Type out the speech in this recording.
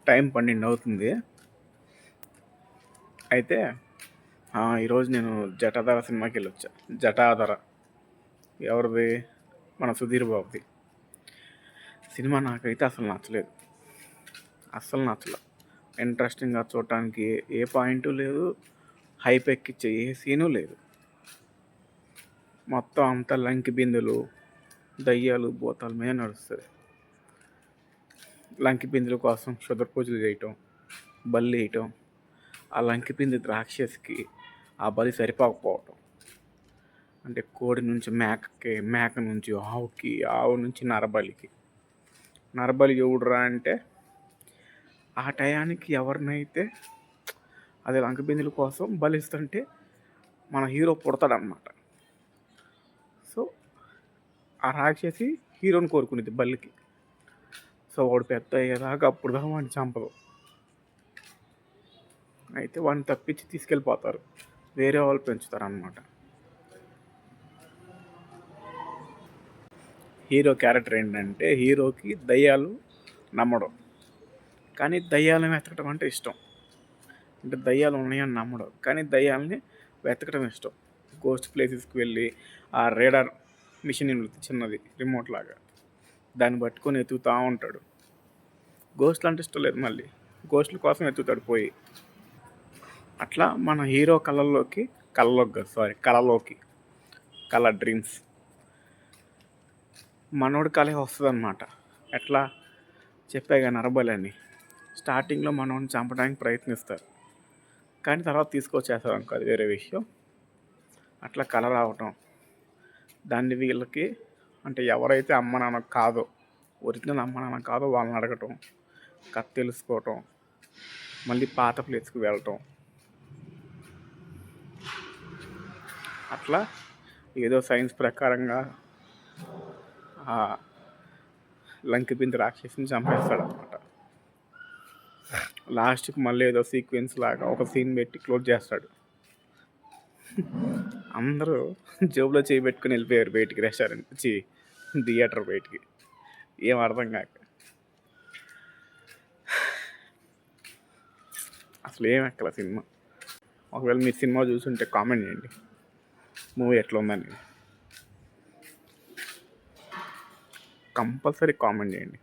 Time 12 అవుతుంది. అయితే ఈరోజు నేను జటాధార సినిమాకి వెళ్ళొచ్చా. జటాధార ఎవరిది? మన సుధీర్ బాబుది. సినిమా నాకైతే అసలు నచ్చలేదు, అస్సలు నచ్చలేదు. ఇంట్రెస్టింగ్గా చూడటానికి ఏ పాయింట్ లేదు, హైప్ ఎక్కిచ్చే ఏ సీను లేదు. మొత్తం అంతా లంకి బిందులు, దయ్యాలు, భూతాల మీద నడుస్తుంది. లంకి బిందుల కోసం క్షుద్ర పూజలు చేయటం, బలి వేయటం, ఆ లంకి బిందు రాక్షసికి ఆ బలి సరిపోకపోవటం. అంటే కోడి నుంచి మేకకి, మేక నుంచి ఆవుకి, ఆవు నుంచి నరబలికి. నరబలి ఎవడురా అంటే ఆ టయానికి ఎవరినైతే అది లంక బిందుల కోసం బలిస్తుంటే మన హీరో పుడతాడనమాట. సో ఆ రాక్షసి హీరోని కోరుకునేది బలికి. సో వాడు పెద్ద అయ్యేదాకా అప్పుడు దాకా వాడిని చంపదు. అయితే వాడిని తప్పించి తీసుకెళ్ళిపోతారు, వేరే వాళ్ళు పెంచుతారు అన్నమాట. హీరో క్యారెక్టర్ ఏంటంటే హీరోకి దయ్యాలు నమ్మడం, కానీ దయ్యాలను వెతకడం అంటే ఇష్టం. అంటే దయ్యాలు ఉన్నాయని నమ్మడం, కానీ దయ్యాలని వెతకడం ఇష్టం. గోస్ట్ ప్లేసెస్కి వెళ్ళి ఆ రేడార్ మిషన్ చిన్నది రిమోట్ లాగా దాన్ని పట్టుకొని ఎత్తుకుతూ ఉంటాడు. గోస్ట్లు అంటే ఇష్టం లేదు, మళ్ళీ గోస్ట్ల కోసం ఎత్తుతాడు పోయి. అట్లా మన హీరో కళలోకి కళ డ్రీమ్స్ మనోడి కళ వస్తుంది అనమాట. ఎట్లా చెప్పాగా నరబలి అని. స్టార్టింగ్లో మనోడిని చంపడానికి ప్రయత్నిస్తారు, కానీ తర్వాత తీసుకొచ్చేస్తారు అనుకో, అది వేరే విషయం. అట్లా కళ రావటం, దాన్ని వీళ్ళకి అంటే ఎవరైతే అమ్మ నాన్న కాదో, ఒరిజినల్ అమ్మ నాన్న కాదో వాళ్ళని అడగటం, కథ తెలుసుకోవటం, మళ్ళీ పాత ప్లేస్కి వెళ్ళటం. అట్లా ఏదో సైన్స్ ప్రకారంగా లంకి బిందు రాక్షసిని చంపేస్తాడు అనమాట. లాస్ట్కి మళ్ళీ ఏదో సీక్వెన్స్ లాగా ఒక సీన్ పెట్టి క్లోజ్ చేస్తాడు. అందరూ జేబులో చేయి పెట్టుకుని వెళ్ళిపోయారు బయటికి, రెస్టారెంట్ థియేటర్ బయటికి, ఏం అర్థం కాక. అసలు ఏం ఎక్కల సినిమా. ఒకవేళ మీరు సినిమా చూసుంటే కామెంట్ చేయండి, మూవీ ఎట్లా ఉందని కంపల్సరీ కామెంట్ చేయండి.